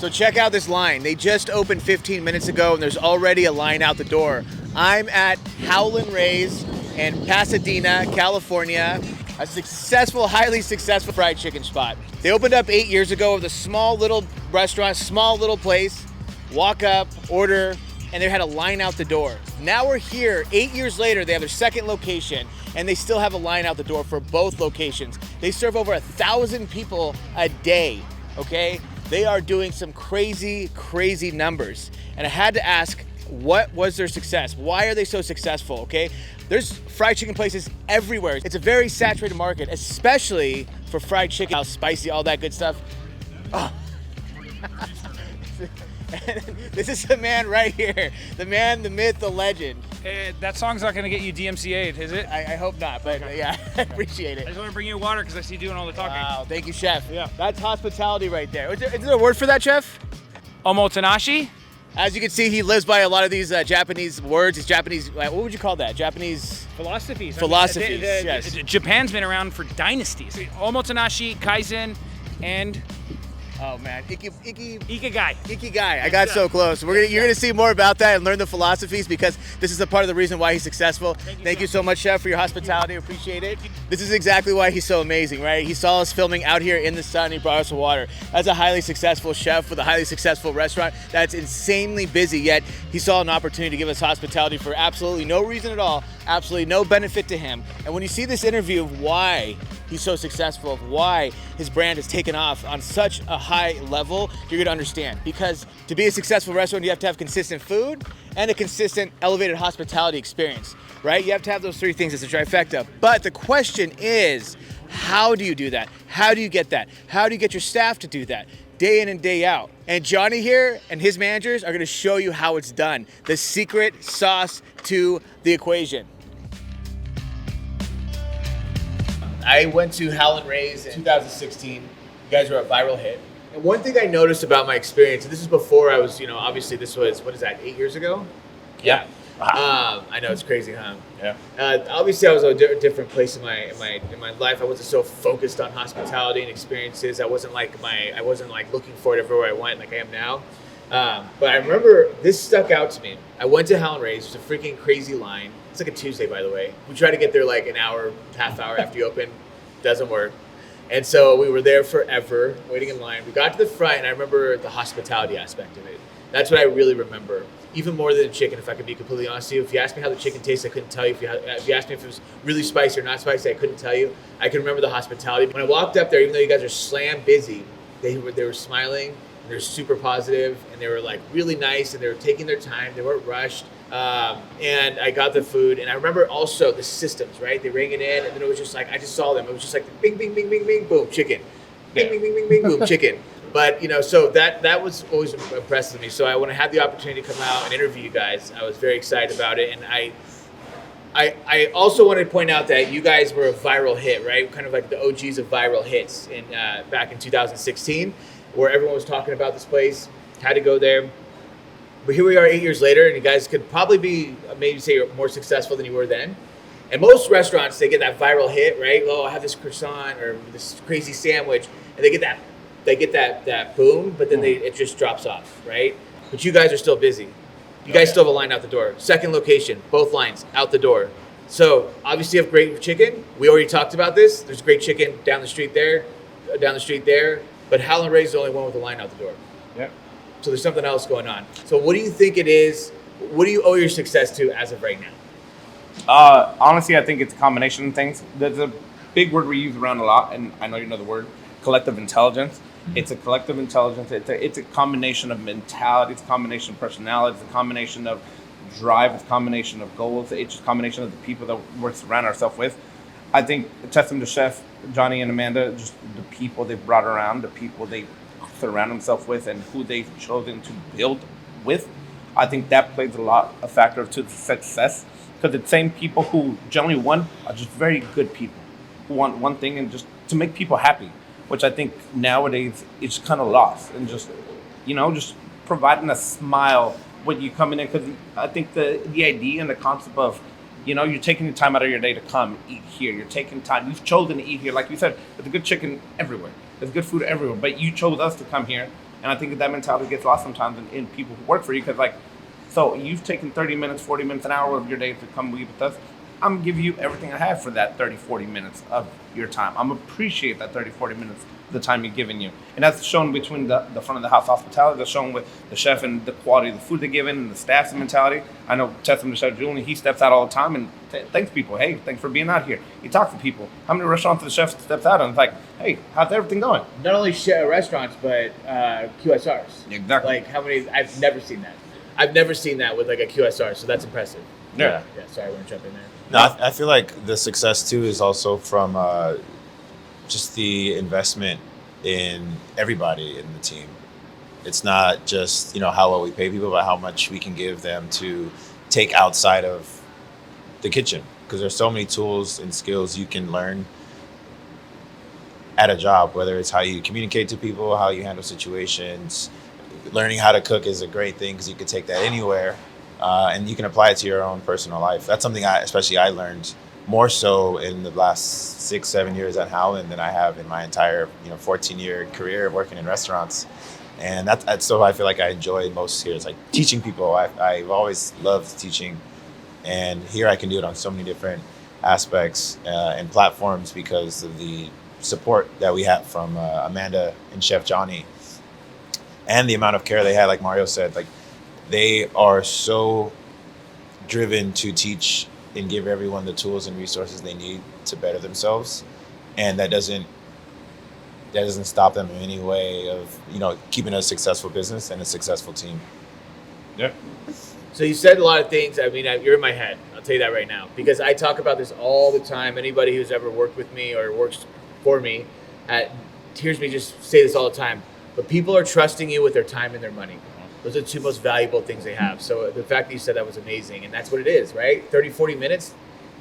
So check out this line. They just opened 15 minutes ago, and there's already a line out the door. I'm at Howlin Rays in Pasadena, California. A successful, highly successful fried chicken spot. They opened up 8 years ago with a small little restaurant, small little place. Walk up, order, and they had a line out the door. Now we're here, 8 years later, they have their second location, and they still have a line out the door for both locations. They serve over 1,000 people a day, okay? They are doing some crazy, crazy numbers. And I had to ask, what was their success? Why are they so successful, okay? There's fried chicken places everywhere. It's a very saturated market, especially for fried chicken, how spicy, all that good stuff. Oh. This is the man right here. The man, the myth, the legend. That song's not going to get you DMCA'd, is it? I hope not, but yeah, I appreciate it. I just want to bring you water because I see you doing all the talking. Wow, thank you, chef. Yeah. That's hospitality right there. Is there a word for that, chef? Omotenashi? As you can see, he lives by a lot of these Japanese words. These Japanese, what would you call that? Japanese philosophies. Philosophies, yes. Japan's been around for dynasties. Omotenashi, Kaizen, and oh man, Ikigai. Ikigai. I got so close. You're gonna see more about that and learn the philosophies, because this is a part of the reason why he's successful. Thank you so much, chef, for your hospitality. Appreciate it. This is exactly why he's so amazing, right? He saw us filming out here in the sun. He brought us water. That's a highly successful chef with a highly successful restaurant that's insanely busy. Yet he saw an opportunity to give us hospitality for absolutely no reason at all, absolutely no benefit to him. And when you see this interview of why he's so successful, of why his brand has taken off on such a high level, you're gonna understand. Because to be a successful restaurant, you have to have consistent food and a consistent elevated hospitality experience, right? You have to have those three things as a trifecta. But the question is, how do you do that? How do you get that? How do you get your staff to do that? Day in and day out. And Johnny here and his managers are gonna show you how it's done. The secret sauce to the equation. I went to Howlin Rays in 2016. You guys were a viral hit. And one thing I noticed about my experience, and this is before I was, obviously this was, 8 years ago? Yeah. I know, it's crazy, huh? Yeah. Obviously, I was at a different place in my life. I wasn't so focused on hospitality and experiences. I wasn't like looking for it everywhere I went like I am now. But I remember this stuck out to me. I went to Howlin Rays. It was a freaking crazy line. It's like a Tuesday, by the way. We try to get there like an hour, half hour after you open. Doesn't work. And so we were there forever, waiting in line. We got to the front, and I remember the hospitality aspect of it. That's what I really remember. Even more than the chicken, if I could be completely honest with you. If you asked me how the chicken tastes, I couldn't tell you. If you asked me if it was really spicy or not spicy, I couldn't tell you. I can remember the hospitality. When I walked up there, even though you guys are slam busy, they were smiling. They're super positive, and they were like really nice, and they were taking their time. They weren't rushed. And I got the food, and I remember also the systems, right? They rang it in, and then it was just like, I just saw them. It was just like bing, bing, bing, bing, bing, boom, chicken. Bing, bing, bing, bing, bing, boom, chicken. But, so that was always impressive to me. So when I had the opportunity to come out and interview you guys, I was very excited about it. And I also wanted to point out that you guys were a viral hit, right? Kind of like the OGs of viral hits back in 2016, where everyone was talking about this place, had to go there. But here we are 8 years later, and you guys could probably be, maybe say you're more successful than you were then. And most restaurants, they get that viral hit, right? Oh, I have this croissant or this crazy sandwich, and they get that boom, but then it just drops off, right? But you guys are still busy. You guys still have a line out the door. Second location, both lines out the door. So obviously you have great chicken. We already talked about this. There's great chicken down the street there. But Howlin Rays is the only one with a line out the door. Yeah. So there's something else going on. So what do you think it is? What do you owe your success to as of right now? Honestly, I think it's a combination of things. There's a big word we use around a lot, and I know you know the word, collective intelligence. It's a collective intelligence. It's a combination of mentality. It's a combination of personality. It's a combination of drive. It's a combination of goals. It's just a combination of the people that we surround ourselves with. I think a testament to Chef Johnny and Amanda, just the people they've brought around, the people they surround themselves with, and who they've chosen to build with. I think that plays a factor to the success, because the same people who generally won are just very good people who want one thing, and just to make people happy, which I think nowadays it's kind of lost, and just providing a smile when you come in, because I think the idea and the concept of you're taking the time out of your day to come eat here. You're taking time. You've chosen to eat here. Like you said, there's good chicken everywhere. There's good food everywhere. But you chose us to come here And I think that mentality gets lost sometimes in people who work for you, because like, so you've taken 30 minutes, 40 minutes, an hour of your day to come be with us. I'm gonna give you everything I have for that 30, 40 minutes of your time. I'm gonna appreciate that 30, 40 minutes, the time you've given you. And that's shown between the front of the house hospitality, that's shown with the chef and the quality of the food they're given and the staff's mentality. I know Tessim, the chef Julian, he steps out all the time and thanks people. Hey, thanks for being out here. He talks to people. How many restaurants the chef steps out and it's like, hey, how's everything going? Not only restaurants, but QSRs. Exactly. Like how many? I've never seen that. I've never seen that with like a QSR, so that's impressive. Yeah. Yeah. Sorry, I want to jump in there. No, I feel like the success too is also from just the investment in everybody in the team. It's not just, how well we pay people, but how much we can give them to take outside of the kitchen. Because there's so many tools and skills you can learn at a job, whether it's how you communicate to people, how you handle situations. Learning how to cook is a great thing because you can take that anywhere. And you can apply it to your own personal life. That's something I learned more so in the last 6-7 years at Howlin than I have in my entire 14-year career of working in restaurants. And that's so I feel like I enjoy most here. It's like teaching people. I've always loved teaching, and here I can do it on so many different aspects and platforms because of the support that we have from Amanda and Chef Johnny, and the amount of care they had. Like Mario said, like, they are so driven to teach and give everyone the tools and resources they need to better themselves. And that doesn't stop them in any way of, keeping a successful business and a successful team. Yeah. So you said a lot of things. I mean, you're in my head. I'll tell you that right now, because I talk about this all the time. Anybody who's ever worked with me or works for me hears me just say this all the time. But people are trusting you with their time and their money. Those are the two most valuable things they have. So the fact that you said that was amazing, and that's what it is, right? 30, 40 minutes,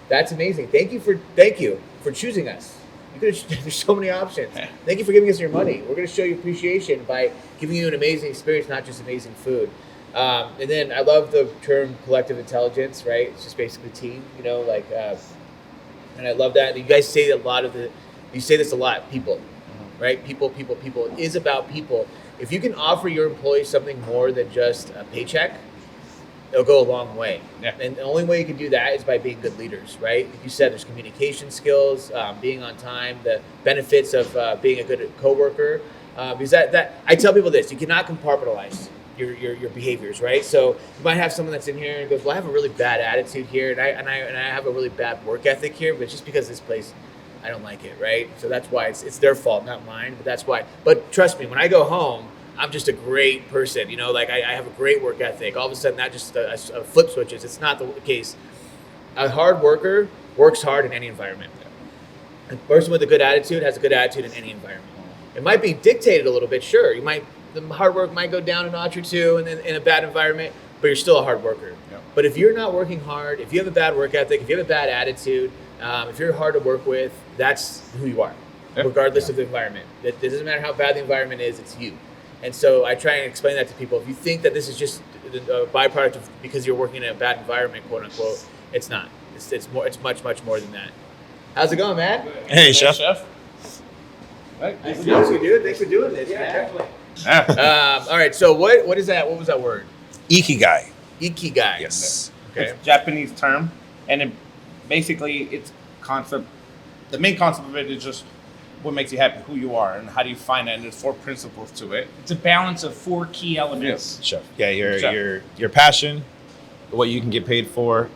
that's amazing. Thank you for choosing us. There's so many options. Thank you for giving us your money. We're going to show you appreciation by giving you an amazing experience, not just amazing food. And then I love the term collective intelligence, right? It's just basically team, and I love that. And you guys say you say this a lot, people, right? People. It is about people. If you can offer your employees something more than just a paycheck, it'll go a long way. Yeah. And the only way you can do that is by being good leaders, right? Like you said, there's communication skills, being on time, the benefits of being a good coworker. Because that I tell people this: you cannot compartmentalize your behaviors, right? So you might have someone that's in here and goes, "Well, I have a really bad attitude here, and I have a really bad work ethic here, but it's just because this place, I don't like it," right? So that's why it's their fault, not mine. But that's why. But trust me, when I go home, I'm just a great person. I have a great work ethic. All of a sudden, that just a flip switches. It's not the case. A hard worker works hard in any environment. A person with a good attitude has a good attitude in any environment. It might be dictated a little bit, sure. The hard work might go down a notch or two in a bad environment, but you're still a hard worker. Yep. But if you're not working hard, if you have a bad work ethic, if you have a bad attitude, if you're hard to work with, that's who you are, regardless of the environment. It doesn't matter how bad the environment is, it's you. And so I try and explain that to people. If you think that this is just a byproduct of because you're working in a bad environment, quote unquote, it's not. It's more. It's much more than that. How's it going, man? Hey, Chef. Nice to meet you, dude. Thanks for doing this. Yeah. All right. So what is that? What was that word? Ikigai. Ikigai. Yes. Okay. It's a Japanese term, and basically it's concept. The main concept of it is just what makes you happy, who you are, and how do you find that. And there's 4 principles to it. It's a balance of 4 key elements. Chef. Yeah, your passion, what you can get paid for,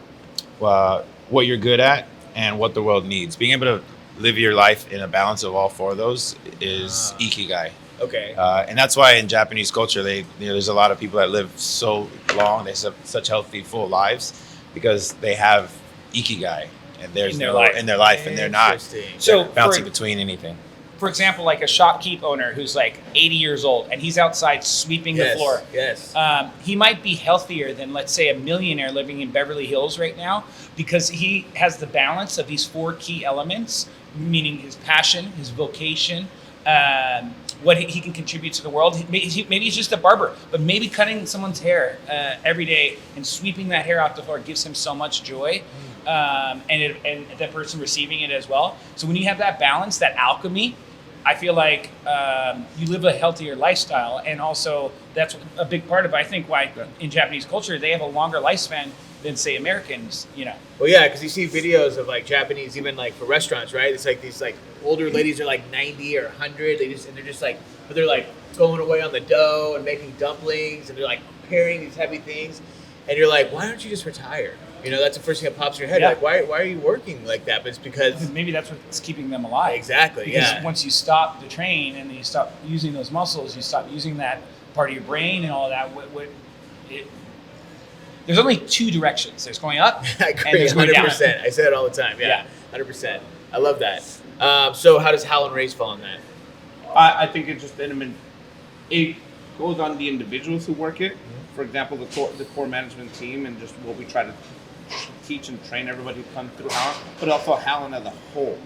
what you're good at, and what the world needs. Being able to live your life in a balance of all 4 of those is Ikigai. Okay. And that's why in Japanese culture, there's a lot of people that live so long, they have such healthy, full lives because they have Ikigai and there's In their life. in their life, and they're not So bouncing between anything. For example, like a shopkeep owner who's like 80 years old and he's outside sweeping the floor. Yes. He might be healthier than, let's say, a millionaire living in Beverly Hills right now because he has the balance of these 4 key elements, meaning his passion, his vocation, what he can contribute to the world. Maybe he's just a barber, but maybe cutting someone's hair every day and sweeping that hair off the floor gives him so much joy, and that person receiving it as well. So when you have that balance, that alchemy, I feel like you live a healthier lifestyle, and also that's a big part of, I think, why in Japanese culture they have a longer lifespan than, say, Americans. Well, yeah, because you see videos of like Japanese, even like for restaurants, right? It's like these like older ladies are like 90 or 100. They're just like, but they're like going away on the dough and making dumplings, and they're like preparing these heavy things, and you're like, why don't you just retire? That's the first thing that pops in your head. Yeah. Like, why are you working like that? But it's because Maybe that's what's keeping them alive. Exactly. Because once you stop the train and you stop using those muscles, you stop using that part of your brain and all that. There's only two directions. There's going up I and agree, there's going down. 100%. I say it all the time. Yeah, 100%. I love that. So how does Howlin Rays fall on that? I think it's just it goes on the individuals who work it. For example, the core management team, and just what we try to teach and train everybody who comes through Howlin, but also Howlin as a whole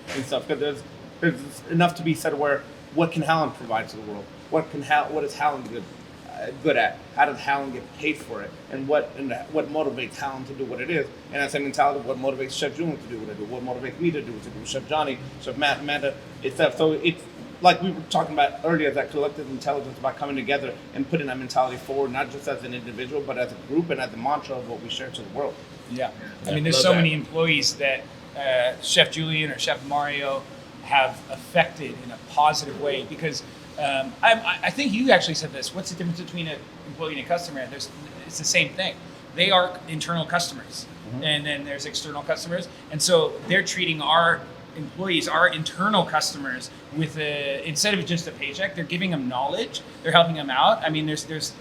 and stuff. Because there's enough to be said where what can Howlin provide to the world? What is Howlin good at? How does Howlin get paid for it? And what motivates Howlin to do what it is? And that's the mentality of what motivates Chef Julian to do what I do. What motivates me to do what I do. Chef Johnny, Chef Matt, Amanda, it's stuff. So it's like we were talking about earlier, that collective intelligence about coming together and putting that mentality forward, not just as an individual, but as a group and as the mantra of what we share to the world. Yeah. I mean, there's so many employees that Chef Julian or Chef Mario have affected in a positive way, because I think you actually said this. What's the difference between an employee and a customer? It's the same thing. They are internal customers, and then there's external customers, and so they're treating our employees, our internal customers, with instead of just a paycheck, they're giving them knowledge. They're helping them out. I mean, there's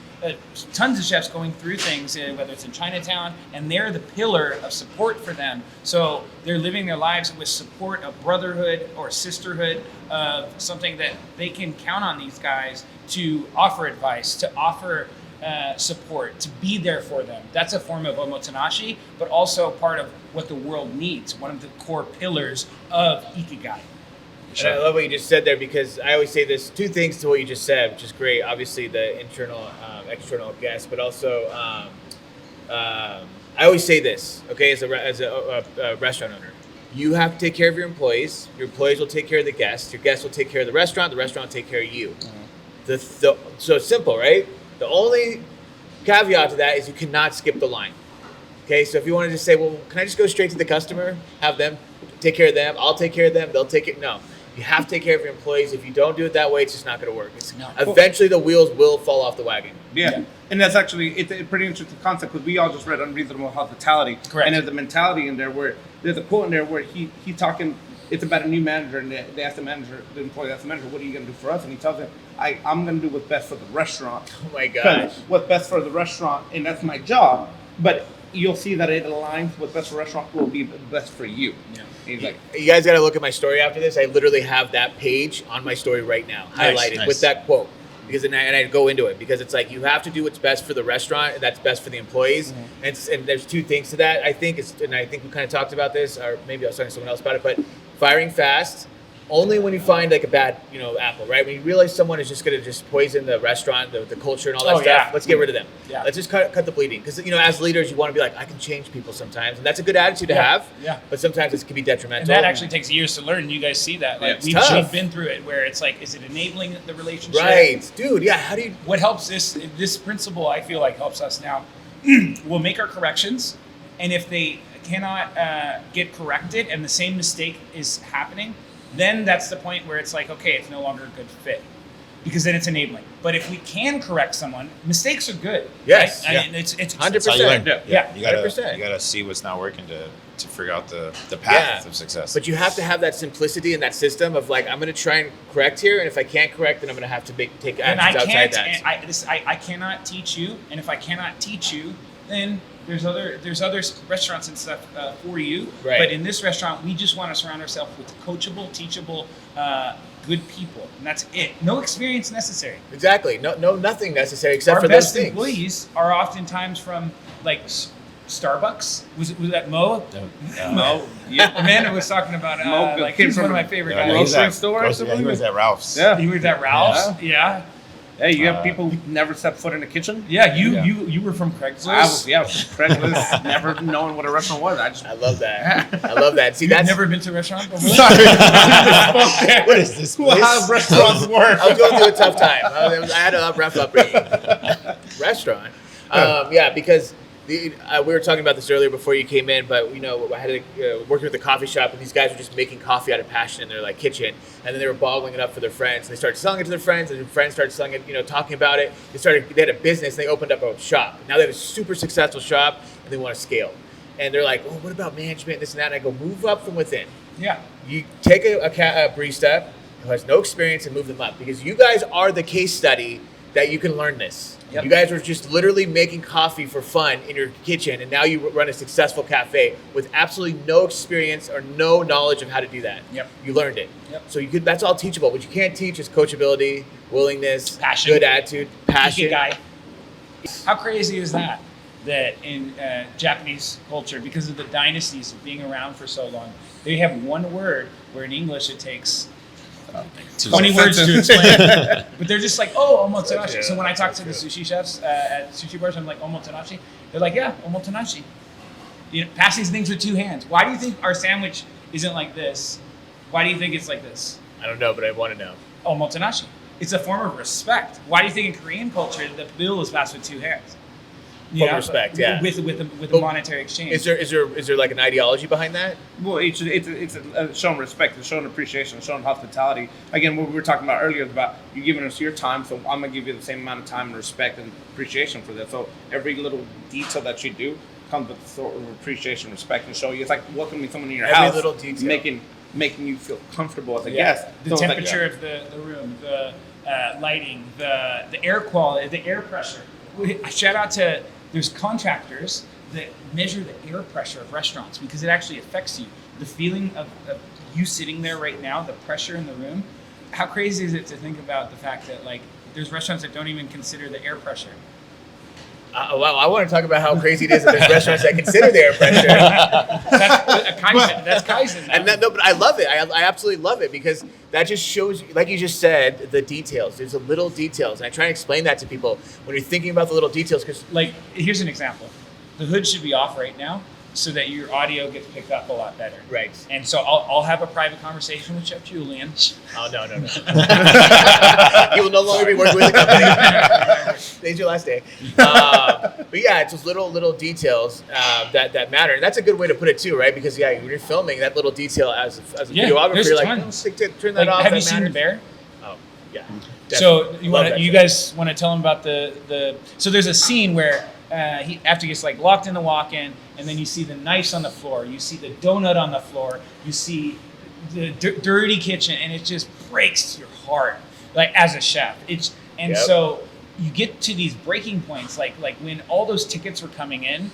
tons of chefs going through things, whether it's in Chinatown, and they're the pillar of support for them. So they're living their lives with support of brotherhood or sisterhood, of something that they can count on these guys to offer advice, to offer support, to be there for them. That's a form of Omotenashi, but also part of what the world needs, one of the core pillars of Ikigai. And I love what you just said there, because I always say this, two things to what you just said, which is great. Obviously, the internal, external guest, but also I always say this, okay, as a restaurant owner. You have to take care of your employees will take care of the guests will take care of the restaurant will take care of you. So it's simple, right? The only caveat to that is you cannot skip the line. Okay, so if you want to just say, well, can I just go straight to the customer, have them take care of them, I'll take care of them, they'll take it. No, you have to take care of your employees. If you don't do it that way, it's just not going to work. Eventually the wheels will fall off the wagon. Yeah. And that's actually, it's a pretty interesting concept, because we all just read Unreasonable Hospitality. Correct. And there's a mentality in there where, there's a quote in there where he's talking, it's about a new manager, and they ask the employee asks the manager, what are you going to do for us? And he tells them, I'm going to do what's best for the restaurant. Oh my gosh. What's best for the restaurant, and that's my job. But you'll see that it aligns with best for restaurant will be best for you. Yeah. He's like, you guys got to look at my story after this. I literally have that page on my story right now, highlighted with that quote. Because and I go into it, because it's like you have to do what's best for the restaurant, and that's best for the employees. And there's two things to that. I think we kind of talked about this, or maybe I was talking to someone else about it. But firing fast, only when you find like a bad apple, right? When you realize someone is just going to just poison the restaurant, the culture, and all that stuff. Yeah. Let's get rid of them. Yeah. Let's just cut the bleeding. Because as leaders, you want to be like, I can change people sometimes, and that's a good attitude to have. Yeah. But sometimes it can be detrimental. And that actually takes years to learn. You guys see that. Like, we've been through it, where it's like, is it enabling the relationship? Right, dude. Yeah. How do you? What helps this principle, I feel like, helps us now. We'll make our corrections, and if they cannot get corrected and the same mistake is happening, then that's the point where it's like, okay, it's no longer a good fit, because then it's enabling. But if we can correct someone, mistakes are good. Yes, right? yeah. I mean, it's 100%. That's how you learn. Yeah. You gotta 100%. you gotta see what's not working to figure out the path of success. But you have to have that simplicity and that system of like, I'm going to try and correct here, and if I can't correct, then I'm going to have to take And actions I outside can't. that. I cannot teach you, and if I cannot teach you, then there's other restaurants and stuff for you. Right. But in this restaurant, we just want to surround ourselves with coachable, teachable, good people, and that's it. No experience necessary. Exactly. No, nothing necessary except Our for those best things. employees are oftentimes from like Starbucks. Was that Mo? Mo. Yeah. Amanda was talking about Mo like came he's from one of my favorite Yeah, guys. grocery store or Yeah, he something? was at Ralph's. Yeah. He was at Ralph's. Yeah. Hey, you have people who never stepped foot in the kitchen? Yeah, you were from Craigslist. I was from Craigslist, never knowing what a restaurant was. I love that. I love that. See, You've that's never been to a restaurant before? Sorry. What is this? How restaurants work. I was going through a tough time. I had a rough upbringing. Restaurant. Because we were talking about this earlier before you came in, but I had working with the coffee shop, and these guys were just making coffee out of passion in their like kitchen, and then they were bottling it up for their friends. And they started selling it to their friends, and their friends started selling it, talking about it. They had a business, and they opened up a shop. Now they have a super successful shop, and they want to scale. And they're like, "Oh, what about management, this and that?" And I go, "Move up from within." Yeah. You take a barista who has no experience and move them up, because you guys are the case study that you can learn this. Yep. You guys were just literally making coffee for fun in your kitchen, and now you run a successful cafe with absolutely no experience or no knowledge of how to do that. Yep. You learned it. Yep. So that's all teachable. What you can't teach is coachability, willingness, Passion. good attitude, passion. Ikigai. How crazy is that? That in Japanese culture, because of the dynasties of being around for so long, they have one word where in English it takes 20 words to explain it. But they're just like, oh, omotenashi. Yeah, so when I talk to the sushi chefs at sushi bars, I'm like, omotenashi. They're like, yeah, omotenashi. Passing things with two hands. Why do you think our sandwich isn't like this? Why do you think it's like this? I don't know, but I want to know. Omotenashi. It's a form of respect. Why do you think in Korean culture the bill is passed with two hands? Form of respect, yeah. With a monetary exchange. Is there like an ideology behind that? Well, it's showing respect, it's showing appreciation, it's showing hospitality. Again, what we were talking about earlier is about you giving us your time, so I'm going to give you the same amount of time and respect and appreciation for that. So every little detail that you do comes with sort of appreciation, respect, and show you. It's like welcoming someone in your house. Every little detail. Making you feel comfortable as a guest. The temperature of the room, the lighting, the air quality, the air pressure. Shout out to... There's contractors that measure the air pressure of restaurants because it actually affects you. The feeling of you sitting there right now, the pressure in the room. How crazy is it to think about the fact that like there's restaurants that don't even consider the air pressure? Well, I want to talk about how crazy it is that there's restaurants that consider the air pressure. That's Kaizen. That's Kaizen. And but I love it. I absolutely love it because that just shows, like you just said, the details. There's the little details, and I try and explain that to people when you're thinking about the little details. Because, like, here's an example: the hood should be off right now, so that your audio gets picked up a lot better. Right. And so I'll have a private conversation with Chef Julian. Oh, no. You will no longer be working with the company. Today's your last day. But yeah, it's those little details that matter. And that's a good way to put it too, right? Because when you're filming, that little detail as a videographer, you're like, turn that off. Have you seen The Bear? Oh, yeah. So Definitely. you guys want to tell him about the so there's a scene where after he gets like locked in the walk-in, and then you see the knives on the floor, you see the donut on the floor, you see the dirty kitchen, and it just breaks your heart, like as a chef. So you get to these breaking points, like when all those tickets were coming in,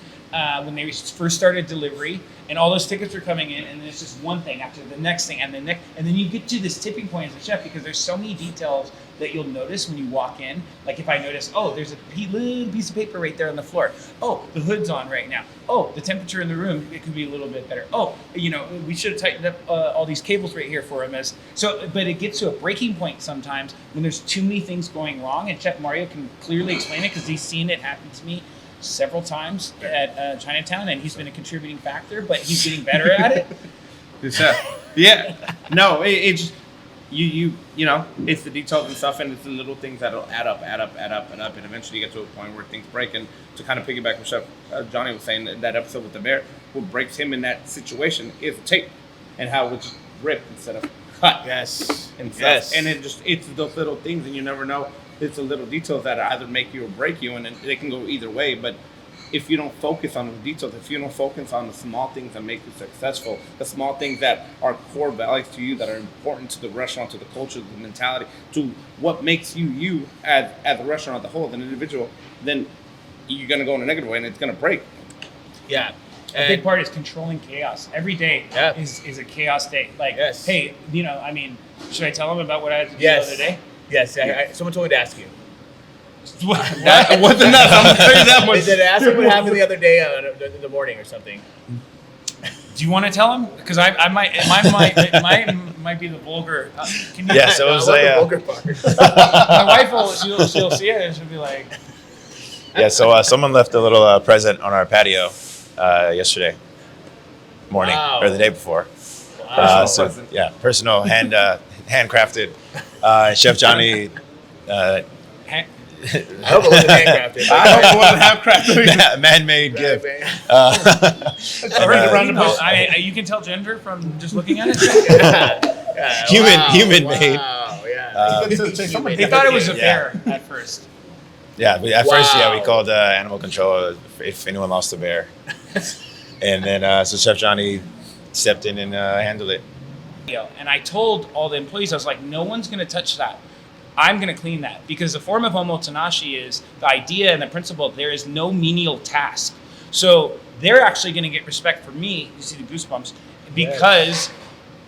when they first started delivery, and all those tickets were coming in, and it's just one thing after the next thing, and the next, and then you get to this tipping point as a chef because there's so many details that you'll notice when you walk in. Like if I notice, oh, there's a little piece of paper right there on the floor. Oh, the hood's on right now. Oh, the temperature in the room, it could be a little bit better. Oh, we should have tightened up all these cables right here for him. But it gets to a breaking point sometimes when there's too many things going wrong, and Chef Mario can clearly explain it because he's seen it happen to me several times at Chinatown, and he's been a contributing factor, but he's getting better at it. Good stuff. Yeah. No, it's it's the details and stuff, and it's the little things that'll add up, and eventually you get to a point where things break. And to kind of piggyback what Chef Johnny was saying in that episode with the bear, what breaks him in that situation is tape, and how it's ripped instead of cut. Yes. And stuff. Yes. And it's those little things, and you never know. It's the little details that either make you or break you, and they can go either way. But if you don't focus on the details, if you don't focus on the small things that make you successful, the small things that are core values to you, that are important to the restaurant, to the culture, to the mentality, to what makes you as a restaurant as a whole, as an individual, then you're going to go in a negative way, and it's going to break. Yeah. A big part is controlling chaos. Every day is a chaos day. Like, hey, should I tell them about what I had to do the other day? Yes. Someone told me to ask you. That wasn't enough. I'm going to tell you that much. They said, ask him what happened the other day in the morning or something. Do you want to tell him? Because I might, mine might be the vulgar. Can you? Yeah, so it was like, the vulgar part. My wife will, she'll see it and she'll be like, yeah. So someone left a little present on our patio yesterday morning Wow. or the day before. Wow. So yeah, personal handcrafted. Chef Johnny. I hope it wasn't handcrafted. I hope it wasn't half-crafted. Man-made gift. Around the bush. you can tell gender from just looking at it. Human made. Wow, yeah. They thought it was a bear at first. Yeah, but at first, yeah, we Wow. called animal control if anyone lost a bear. And then, so Chef Johnny stepped in and handled it. And I told all the employees, I was like, no one's going to touch that. I'm going to clean that, because the form of Omotenashi is the idea and the principle. There is no menial task. So they're actually going to get respect for me. You see the goosebumps, because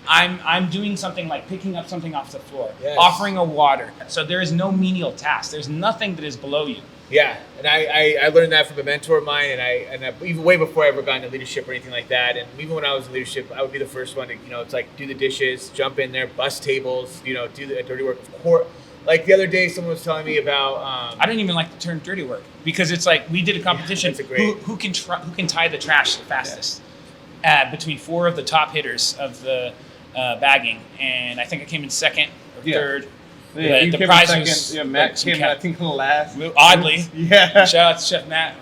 I'm doing something like picking up something off the floor, Yes. offering a water. So there is no menial task. There's nothing that is below you. Yeah, and I learned that from a mentor of mine, and I even way before I ever got into leadership or anything like that. And even when I was in leadership, I would be the first one to, it's like do the dishes, jump in there, bust tables, do the dirty work. Of course, like the other day, someone was telling me about. I don't even like the term dirty work, because it's like we did a competition. that's a great- who can tie the trash the fastest between 4 of the top hitters of the bagging, and I think I came in second or third. Yeah, you the came in prize second. was Yeah, Matt like some came, I think, last. Oddly. Yeah. Shout out to Chef Matt.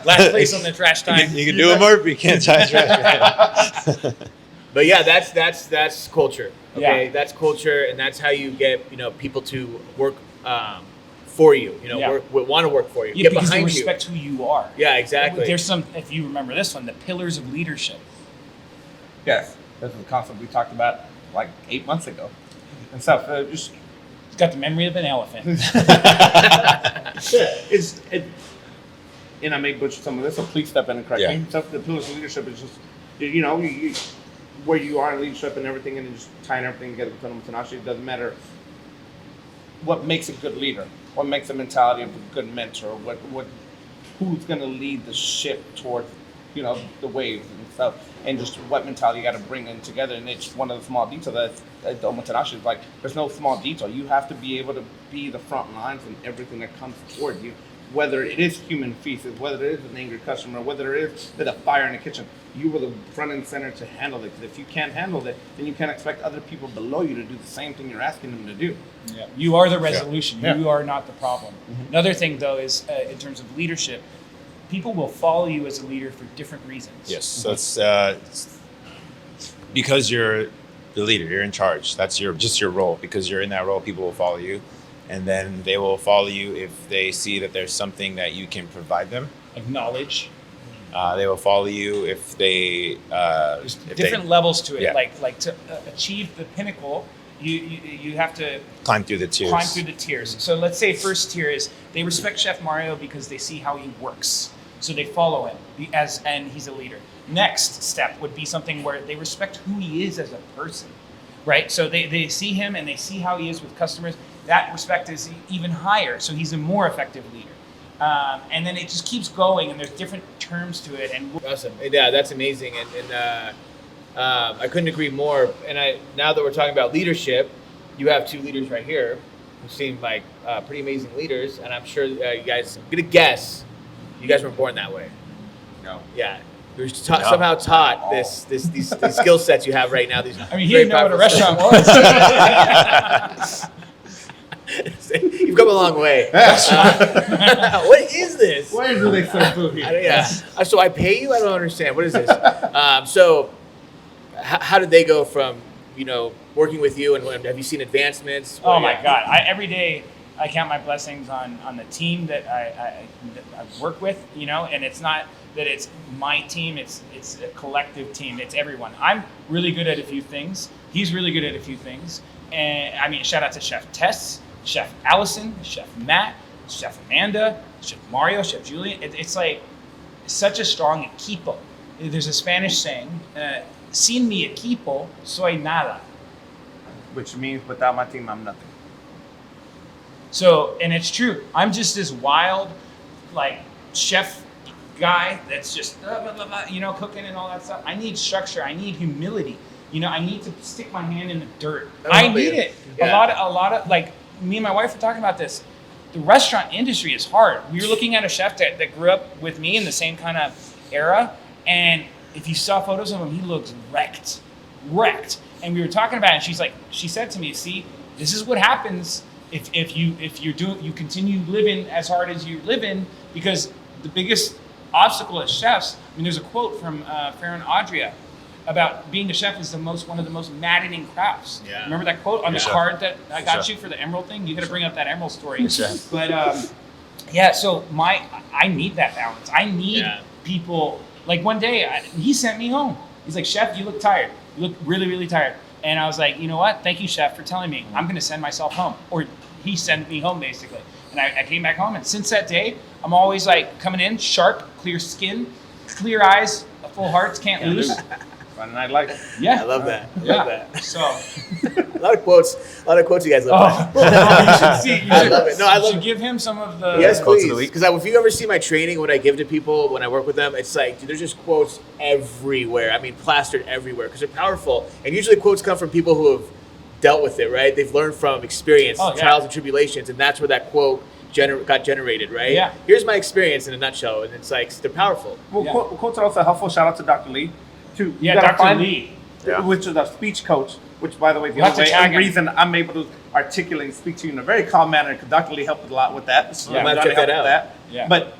Last place on the trash time. You can do it, Murphy. You can't tie trash. But yeah, that's culture. Okay, Yeah. that's culture, and that's how you get people to work for you. Yeah. Want to work for you. Yeah, Get because they behind respect who you are. you. Yeah, exactly. There's some, if you remember this one, the pillars of leadership. Yes. This is a concept we talked about like 8 months ago. And stuff. It's got the memory of an elephant. And I may butcher some of this, so please step in and correct me. So the pillars of leadership is just, you, where you are in leadership and everything, and just tying everything together with Omotenashi. It doesn't matter what makes a good leader, what makes the mentality of a good mentor, who's going to lead the ship towards, the waves and stuff, and just what mentality you got to bring in together. And it's one of the small details that Omotenashi is like. There's no small detail. You have to be able to be the front lines in everything that comes toward you. Whether it is human feces, whether it is an angry customer, whether it is the fire in the kitchen, you were the front and center to handle it. Because if you can't handle it, then you can't expect other people below you to do the same thing you're asking them to do. Yeah. You are the resolution. Yeah. You are not the problem. Mm-hmm. Another thing, though, is in terms of leadership, people will follow you as a leader for different reasons. Yes, so it's because you're the leader, you're in charge. That's just your role. Because you're in that role, people will follow you, and then they will follow you if they see that there's something that you can provide them. Like knowledge. They will follow you if they. There's different levels to it. Yeah. Like to achieve the pinnacle, you have to climb through the tiers. climb through the tiers. So let's say first tier is they respect Chef Mario because they see how he works. So they follow him and he's a leader. Next step would be something where they respect who he is as a person, right? So they see him and they see how he is with customers. That respect is even higher. So he's a more effective leader. And then it just keeps going, and there's different terms to it. And Awesome. Yeah, that's amazing. And I couldn't agree more. And now that we're talking about leadership, you have 2 leaders right here who seem like pretty amazing leaders. And I'm sure you guys, I'm going to guess, you guys were born that way. No. Yeah. You're somehow taught these skill sets you have right now. These I mean, he very didn't know what a powerful restaurant was. You've come a long way. What is this? Where do they serve food here? Yeah. So I pay you? I don't understand. What is this? So how did they go from, working with you, and have you seen advancements? Oh my God. Every day I count my blessings on the team that I work with, and it's not that it's my team, it's a collective team. It's everyone. I'm really good at a few things. He's really good at a few things. And I mean, shout out to Chef Tess, Chef Allison, Chef Matt, Chef Amanda, Chef Mario, Chef Julian. It's like such a strong equipo. There's a Spanish saying, sin mi equipo, soy nada. Which means without my team, I'm nothing. So, and it's true. I'm just this wild, like, chef guy that's just blah, blah, blah, you know, cooking and all that stuff. I need structure. I need humility. You know, I need to stick my hand in the dirt. I need it. Yeah. A lot of like me and my wife were talking about this. The restaurant industry is hard. We were looking at a chef that grew up with me in the same kind of era, and if you saw photos of him, he looks wrecked. And we were talking about it, and she said to me, see, this is what happens if you continue living as hard as you're living, because the biggest obstacle as chefs, I mean, there's a quote from Farron Adria about being a chef is one of the most maddening crafts. Yeah. Remember that quote on the Sure. card that I got Sure. you for the emerald thing? You got to bring up that emerald story. Sure. But yeah, so I need that balance. I need people. Like one day, he sent me home. He's like, Chef, you look tired. You look really, really tired. And I was like, you know what? Thank you, Chef, for telling me. I'm going to send myself home. Or he sent me home, basically. And I came back home. And since that day, I'm always like coming in, sharp, clear skin, clear eyes, full hearts, can't lose. Fun night like. Yeah. I love that. I Yeah. love that. So, A lot of quotes you guys love. you should see. You I should, love it. No, I you love should it. give him some of the. Yes, Quotes of please. the week. Because if you ever see my training, what I give to people when I work with them, it's like, dude, there's just quotes everywhere. I mean, plastered everywhere because they're powerful. And usually quotes come from people who have dealt with it, right? They've learned from experience, Oh, yeah. trials and tribulations, and that's where that quote got generated, right? Yeah. Here's my experience in a nutshell, and it's like, they're powerful. Well, Yeah. quotes are also helpful. Shout out to Dr. Lee. Too. Yeah, You gotta Dr. find- Lee. Yeah. Which is a speech coach, which, by the way, the We'll have only to way tag and him. reason I'm able to articulate and speak to you in a very calm manner, because Dr. Lee helped a lot with that. So Yeah. I'm Might gonna check that help with out. Yeah. But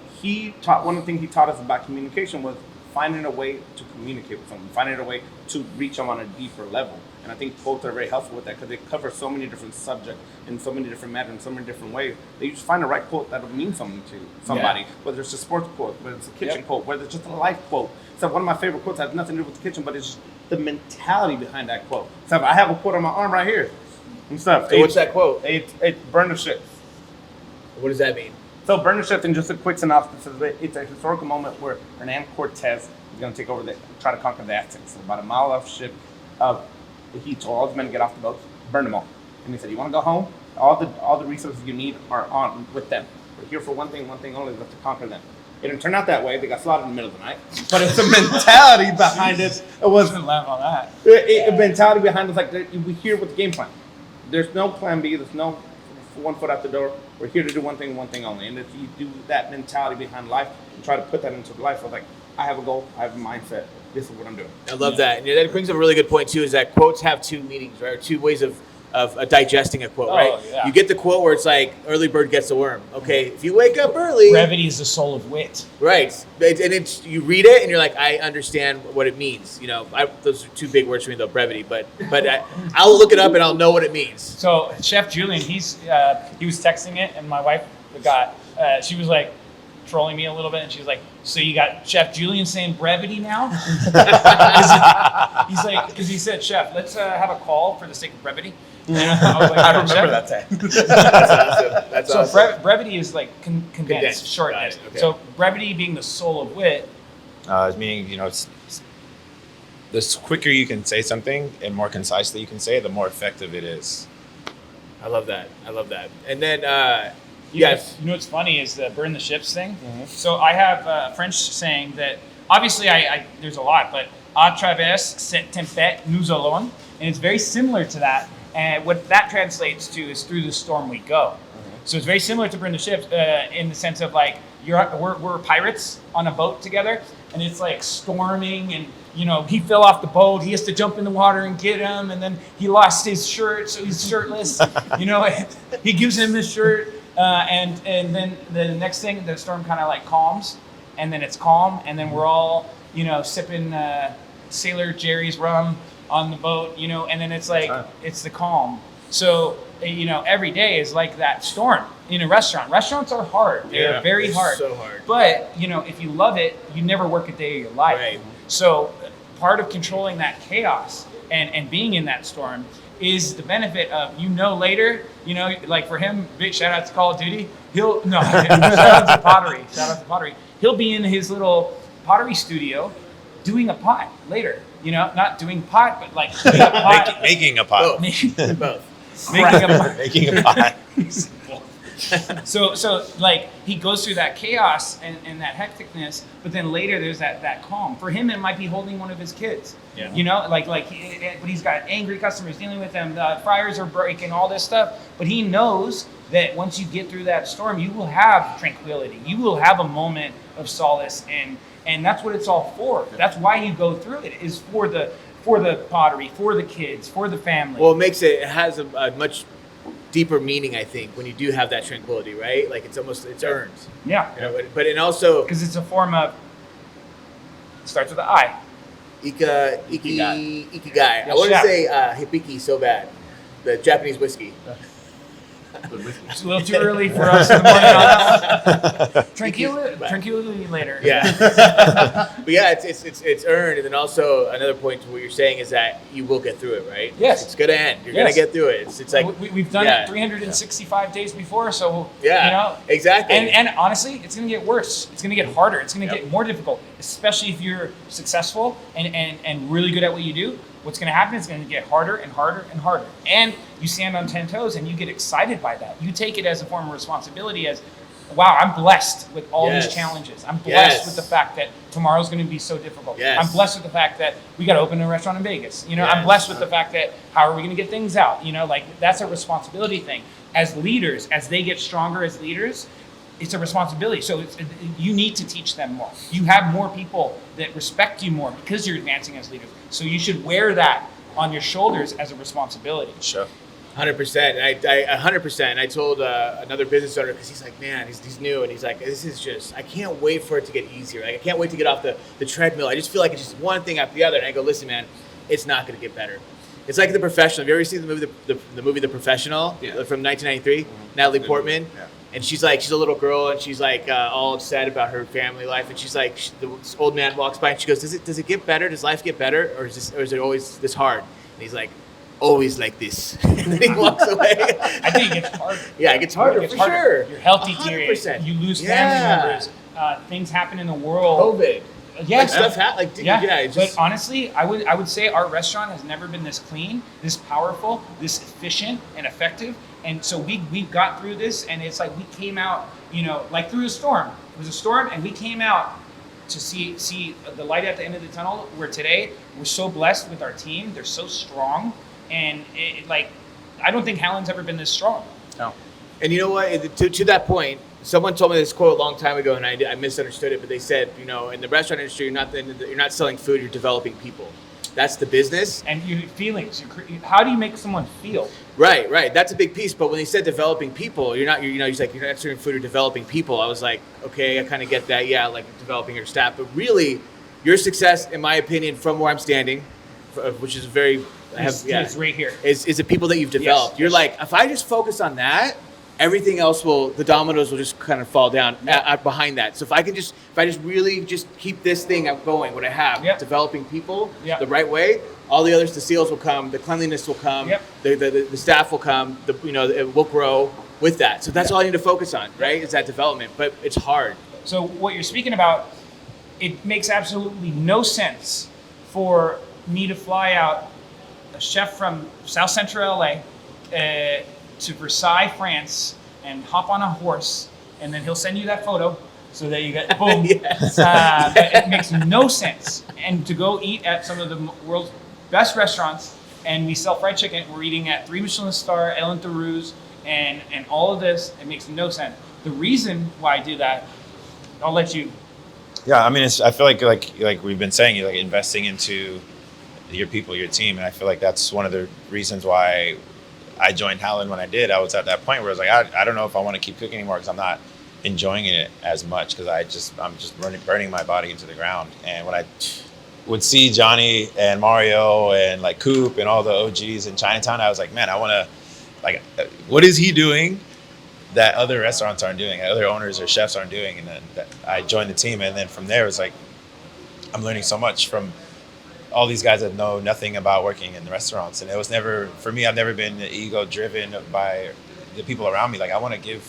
one of the things he taught us about communication was finding a way to communicate with someone, finding a way to reach them on a deeper level. And I think quotes are very helpful with that, because they cover so many different subjects in so many different matters, in so many different ways, that you just find the right quote that'll mean something to somebody, whether it's a sports quote, whether it's a kitchen quote, whether it's just a life quote. So one of my favorite quotes has nothing to do with the kitchen, but it's just the mentality behind that quote. So I have a quote on my arm right here and stuff. So what's that quote? It's burn the ships. What does that mean? So burn the ships, in just a quick synopsis, it's a historical moment where Hernan Cortez is going to take over, try to conquer the Aztecs. So about a mile off ship, he told all his men to get off the boats, burn them all. And he said, you want to go home? All the resources you need are on with them. We're here for one thing only, we have to conquer them. It didn't turn out that way. They got slaughtered in the middle of the night. But it's the mentality behind it. It was Doesn't laugh on that. mentality behind it. Like we here with the game plan. There's no plan B. There's no one foot out the door. We're here to do one thing only. And if you do that mentality behind life and try to put that into life, of like, I have a goal, I have a mindset. This is what I'm doing. I love that. And that brings up a really good point, too, is that quotes have two meanings, right? Or two ways of digesting a quote, right? Yeah. You get the quote where it's like, early bird gets the worm. Okay, if you wake up early. Brevity is the soul of wit. Right. And you read it and you're like, I understand what it means. You know, those are two big words for me, though, brevity. But I'll look it up and I'll know what it means. So Chef Julian, he was texting it, and my wife she was like trolling me a little bit, and she was like, "So you got Chef Julian saying brevity now?" He's like, because he said, "Chef, let's have a call for the sake of brevity." And I was like, I remember "Chef?" that time. That's awesome. That's So awesome. brevity is like condensed, Condensed. shortness. Got it, okay. So brevity being the soul of wit. Meaning, the quicker you can say something and more concisely you can say it, the more effective it is. I love that. And then, Yes. You know what's funny is the burn the ships thing. So I have a French saying that obviously I there's a lot, but à travers cette tempête nous allons, and it's very similar to that. And what that translates to is through the storm we go. So it's very similar to burn the ships in the sense of like we're pirates on a boat together, and it's like storming, and he fell off the boat. He has to jump in the water and get him, and then he lost his shirt, so he's shirtless. He gives him his shirt. And then the next thing, the storm kind of like calms, and then it's calm, and then we're all, sipping Sailor Jerry's rum on the boat, and then it's like, it's the calm. So, every day is like that storm in a restaurant. Restaurants are hard. They're very hard. So hard. But, if you love it, you never work a day of your life. Right. So part of controlling that chaos and being in that storm is the benefit of later, like for him, big shout out to Call of Duty. Shout out to pottery. He'll be in his little pottery studio doing a pot later. Not doing pot, but like doing a pot. Making a pot. Both. Making a pot. Making a pot. So like he goes through that chaos and that hecticness, but then later there's that calm. For him, it might be holding one of his kids. Yeah. You know, but he's got angry customers dealing with them. The fryers are breaking, all this stuff. But he knows that once you get through that storm, you will have tranquility. You will have a moment of solace, and that's what it's all for. That's why you go through it, is for the pottery, for the kids, for the family. Well, it has a much deeper meaning, I think, when you do have that tranquility, right? Like it's earned. Yeah. You know, but it also Because it's a form of, it starts with an I. Ikigai. Yes, I want to chef. say hibiki so bad, the Japanese whiskey. It's a little too early for us in the morning on that one. Tranquility later. Yeah. But yeah, it's earned, and then also another point to what you're saying is that you will get through it, right? Yes. It's gonna end. You're Yes. gonna get through it. It's like We've done it 365 days before, so Yeah, you know exactly. And honestly, it's going to get worse. It's going to get harder. It's going to get more difficult, especially if you're successful and really good at what you do. What's going to happen is it's going to get harder and harder and harder. And you stand on 10 toes and you get excited by that. You take it as a form of responsibility, as, wow, I'm blessed with all these challenges. I'm blessed with the fact that tomorrow's going to be so difficult. Yes. I'm blessed with the fact that we got to open a restaurant in Vegas. You know, Yes. I'm blessed with the fact that how are we going to get things out? You know, like that's a responsibility thing. As leaders, as they get stronger as leaders, it's a responsibility. So you need to teach them more. You have more people that respect you more because you're advancing as leaders. So you should wear that on your shoulders as a responsibility. Sure. 100%. I 100%. I told another business owner, because he's like, man, he's new, and he's like, this is just, I can't wait for it to get easier. Like, I can't wait to get off the treadmill. I just feel like it's just one thing after the other. And I go, listen, man, it's not going to get better. It's like The Professional. Have you ever seen the movie The Professional from 1993? Natalie Portman. Yeah. And she's a little girl, and she's like all upset about her family life. And she's like, this old man walks by, and she goes, does it get better? Does life get better, or is it always this hard? And he's like, always like this. And then he walks away. I think it gets harder. Yeah, it gets harder, It gets for harder. sure. Your health deteriorates. 100%. You lose Yeah. family members. Things happen in the world. COVID. Yeah, Like stuff it's just, but honestly, I would say our restaurant has never been this clean, this powerful, this efficient and effective. And so we got through this, and it's like we came out, you know, like through a storm. It was a storm, and we came out to see the light at the end of the tunnel. Where today we're so blessed with our team; they're so strong, and I don't think Howlin's ever been this strong. No. and you know what? To that point, someone told me this quote a long time ago, and I misunderstood it. But they said, you know, in the restaurant industry, you're not selling food; you're developing people. That's the business. And your feelings. How do you make someone feel? Right. That's a big piece. But when they said developing people, he's like, you're not serving food, you're developing people. I was like, okay, I kind of get that. Yeah, like developing your staff. But really, your success, in my opinion, from where I'm standing, which is It's right here. is the people that you've developed. Yes. You're like, if I just focus on that, everything else the dominoes will just kind of fall down behind that. So if I just really just keep this thing going, what I have, developing people the right way, all the others, the sales will come, the cleanliness will come, the staff will come, it will grow with that. So that's all I need to focus on, right? Is that development, but it's hard. So what you're speaking about, it makes absolutely no sense for me to fly out a chef from South Central LA to Versailles, France, and hop on a horse, and then he'll send you that photo so that you get boom. Yes. But it makes no sense. And to go eat at some of the world's best restaurants, and we sell fried chicken. We're eating at 3 Michelin star, Ellen Theroux's, and all of this. It makes no sense. The reason why I do that, I'll let you. Yeah, I mean, I feel like we've been saying, you're like investing into your people, your team, and I feel like that's one of the reasons why I joined Howlin when I did. I was at that point where I was like, I don't know if I want to keep cooking anymore because I'm not enjoying it as much because I'm just burning my body into the ground. And when I would see Johnny and Mario and like Coop and all the OGs in Chinatown, I was like, man, I want to, like, what is he doing that other restaurants aren't doing, that other owners or chefs aren't doing? And then I joined the team, and then from there it was like, I'm learning so much from all these guys that know nothing about working in the restaurants. And it was never, for me, I've never been ego driven by the people around me. Like, I want to give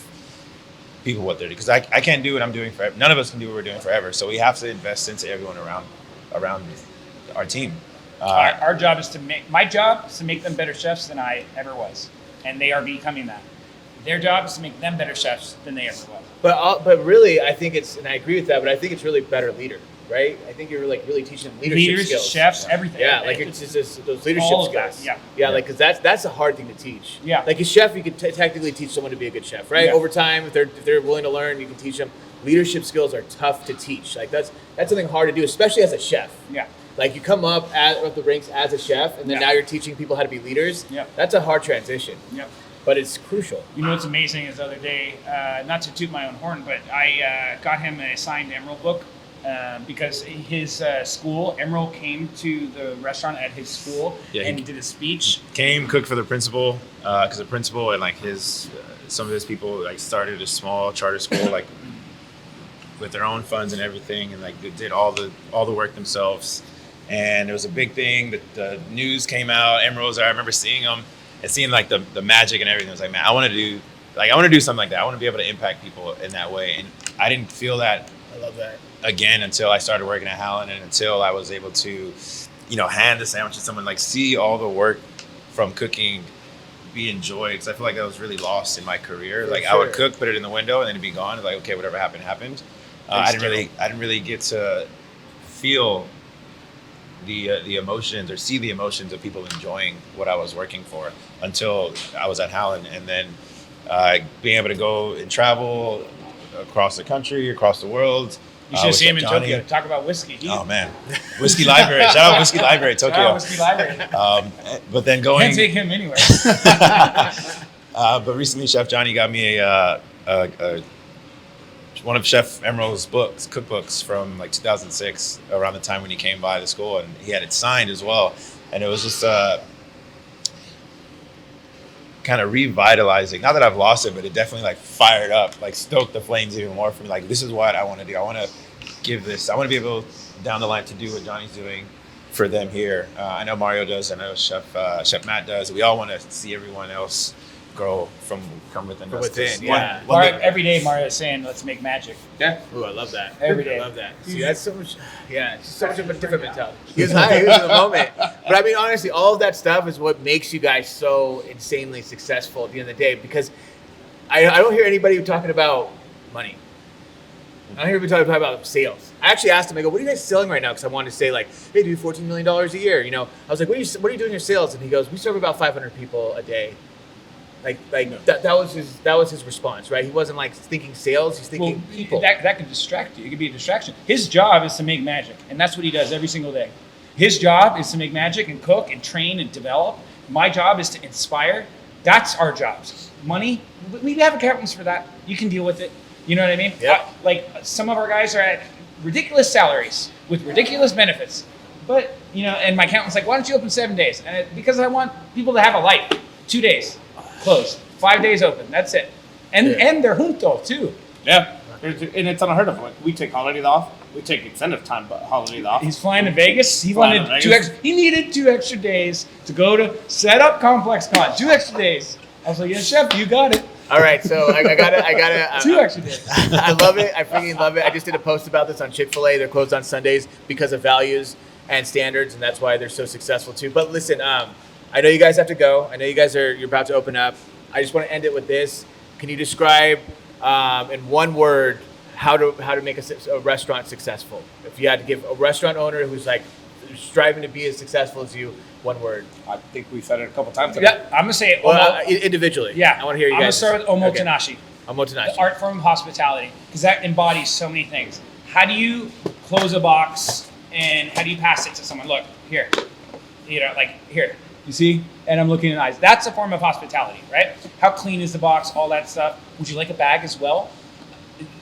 people what they're doing, because I can't do what I'm doing forever. None of us can do what we're doing forever. So we have to invest into everyone around our team. Our job is my job is to make them better chefs than I ever was. And they are becoming that. Their job is to make them better chefs than they ever was. But really, I think it's, and I agree with that, but I think it's really better leader, right? I think you're like really teaching them leadership Leaders, skills. chefs, everything. Yeah, like it's just those leadership all of that, skills. yeah. Yeah, like, because that's a hard thing to teach. Yeah. Like a chef, you could technically teach someone to be a good chef, right? Yeah. Over time, if they're willing to learn, you can teach them. Leadership skills are tough to teach. Like that's something hard to do, especially as a chef. Yeah. Like you come up at the ranks as a chef, and then Yeah. now you're teaching people how to be leaders. Yeah. That's a hard transition. Yep. But it's crucial. You know what's amazing is the other day, not to toot my own horn, but I got him a signed Emerald book because his school, Emerald came to the restaurant at his school and he did a speech. Came cook for the principal because the principal and like his some of his people like started a small charter school like with their own funds and everything, and like they did all the work themselves. And it was a big thing that the news came out. Emeralds, I remember seeing them and seeing like the magic and everything. I was like, man, I want to do something like that. I want to be able to impact people in that way. And I didn't feel that. I love that. Again, until I started working at Howlin, and until I was able to, hand the sandwich to someone, like see all the work from cooking be enjoyed. Because I feel like I was really lost in my career. For like sure. I would cook, put it in the window, and then it'd be gone. Like, okay, whatever happened. I didn't really get to feel the emotions or see the emotions of people enjoying what I was working for until I was at Howlin, and then being able to go and travel across the country, across the world. You should see him in Johnny. Tokyo. Talk about whiskey. Oh man, Whiskey Library! Shout out Whiskey Library, Tokyo. Shout out Whiskey Library. But then going, Can't take him anywhere. but recently, Chef Johnny got me a one of Chef Emerald's cookbooks from like 2006, around the time when he came by the school, and he had it signed as well. And it was just kind of revitalizing. Not that I've lost it, but it definitely like fired up, like stoked the flames even more for me. Like, this is what I want to do. I want to give this. I want to be able down the line to do what Johnny's doing for them here. I know Mario does. I know Chef Matt does. We all want to see everyone else grow from within. From us. within, One- yeah. one Mario, thing- every day Mario is saying, let's make magic. Yeah. Ooh, I love that. Every day. I love that. See, that's so much. Yeah, it's just so much of a different mentality. He was high. He was in the moment. But I mean, honestly, all of that stuff is what makes you guys so insanely successful at the end of the day. Because I don't hear anybody talking about money. I don't hear anybody talking about sales. I actually asked him. I go, "What are you guys selling right now?" Because I wanted to say like, "Hey, do $14 million a year." I was like, "What are you doing in your sales?" And he goes, "We serve about 500 people a day." That was his response, right? He wasn't like thinking sales; he's thinking people. That could distract you. It could be a distraction. His job is to make magic, and that's what he does every single day. His job is to make magic and cook and train and develop. My job is to inspire. That's our jobs. Money, we have accountants for that. You can deal with it. You know what I mean? Yep. Like some of our guys are at ridiculous salaries with ridiculous benefits, but and my accountant's like, "Why don't you open 7 days?" And because I want people to have a life. 2 days. Closed. 5 days open. That's it. And they're junto too. Yeah, and it's unheard of. Like, we take holidays off. We take extended time, but holidays off. He's flying to Vegas. He Flying wanted to two Vegas. extra. He needed 2 extra days to go to set up Complex Con. 2 extra days. I was like, "Yeah, chef, you got it." All right, so I gotta. 2 extra days. I love it. I freaking love it. I just did a post about this on Chick-fil-A. They're closed on Sundays because of values and standards, and that's why they're so successful too. But listen, I know you guys have to go. I know you're about to open up. I just want to end it with this. Can you describe in one word how to make a restaurant successful? If you had to give a restaurant owner who's like striving to be as successful as you, one word. I think we said it a couple times. Yeah, I'm gonna say it. Well, individually. Yeah, I want to hear you I'm guys. gonna start with Omotenashi. Okay. Omotenashi. The art form of hospitality, because that embodies so many things. How do you close a box and how do you pass it to someone? Look, here. Like here. You see? And I'm looking in the eyes. That's a form of hospitality, right? How clean is the box? All that stuff. Would you like a bag as well?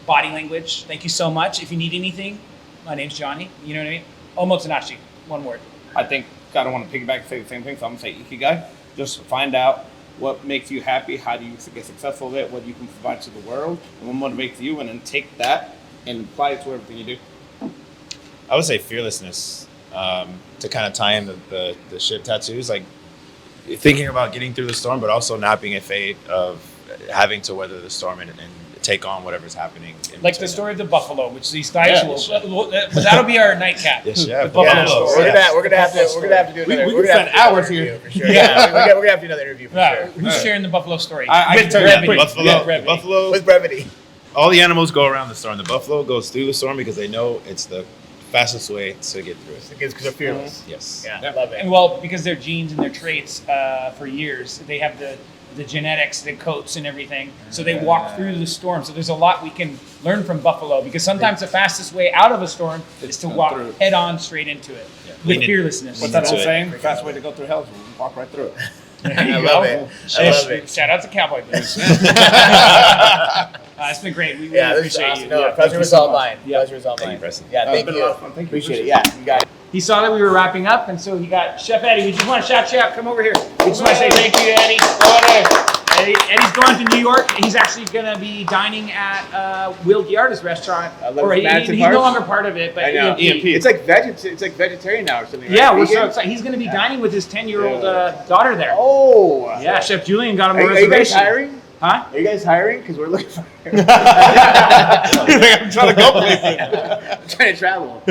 Body language. Thank you so much. If you need anything, my name's Johnny. You know what I mean? Omotenashi. One word. I think I don't want to piggyback and say the same thing, so I'm going to say Ikigai. Just find out what makes you happy, how do you get successful with it, what you can provide to the world, and what motivates you, and then take that and apply it to everything you do. I would say fearlessness, to kind of tie in the ship tattoos, like thinking about getting through the storm, but also not being afraid of having to weather the storm and take on whatever's happening. Like the story of the buffalo, which these guys will that'll be our nightcap. Yes, yeah. The buffalo story. We're gonna have to do another. We We're could gonna have spend to do another hours interview here. for sure. Yeah, we're gonna have to do another interview for Yeah, sure. who's sharing the buffalo story? I can tell you Brevity. that. Yeah, brevity. Buffalo. With brevity. All the animals go around the storm. The buffalo goes through the storm because they know it's the fastest way to get through it. Because they're fearless. Yes. Yeah, love it. And well, because their genes and their traits for years, they have the genetics, the coats and everything. So they walk through the storm. So there's a lot we can learn from buffalo because sometimes the fastest way out of a storm is to walk head on straight into it with fearlessness. What's that Into old it. saying? The fast way to go through hell is walk right through it. I love it. I love it. Shout out to Cowboy Boots. It's been great. We Yeah, this is appreciate awesome. you. No, Yeah, pleasure thank was you so all much. mine. Yeah. Pleasure was all Thank mine. you, Preston. Yeah, It's thank been a you. lot of fun. Thank you. Appreciate it. Yeah, you got it. He saw that we were wrapping up, and so he got Chef Eddie. We just want to shout you out. Come over here. We just want to say thank you, Eddie. Eddie's going to New York. He's actually going to be dining at Will Giarda's restaurant. Or he's no longer part of it, but I know. EMP. It's like vegetarian now or something, right? Yeah, we're so Vegan? excited. He's going to be dining with his 10-year-old daughter there. Oh. Yeah, Chef Julian got him a Are you guys reservation. hiring? Huh? Are you guys hiring? Because we're looking for. I'm trying to go places. I'm trying to travel.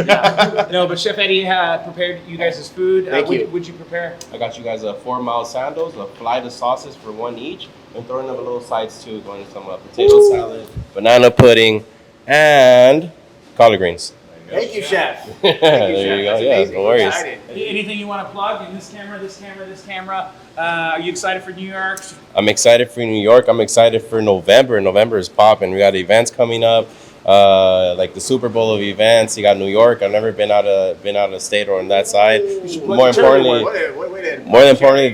No, but Chef Eddie prepared you guys' food. Thank you. What'd you prepare? I got you guys 4 mild sandals, a flight of sauces for one each, and throwing up a little sides too, going to some potato salad, banana pudding, and collard greens. Thank you, Chef. There you go. That's Yeah, amazing. no worries. Excited. Anything you want to plug in this camera, this camera, this camera? Are you excited for New York? I'm excited for New York. I'm excited for November. November is popping. We got events coming up, like the Super Bowl of events. You got New York. I've never been out of state or on that side. More importantly,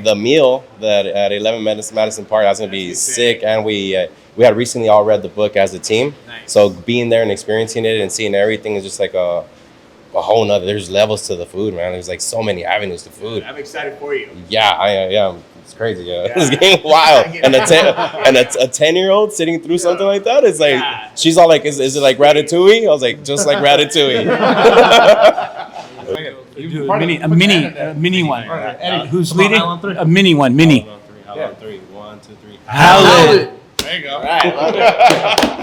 the meal that at 11 Madison Park, that's gonna be sick. And we had recently all read the book as a team. Nice. So being there and experiencing it and seeing everything is just like a whole nother. There's levels to the food, man. There's like so many avenues to food. I'm excited for you. Yeah, it's crazy. Yeah, it's getting wild. And a 10-year-old sitting through something like that is like, she's all like, is it like Ratatouille? I was like, just like Ratatouille. A mini one. Eddie, Who's leading? A mini one. Mini. Howlin 3. 1, 2, 3. Howlin. There you go. All right, love it.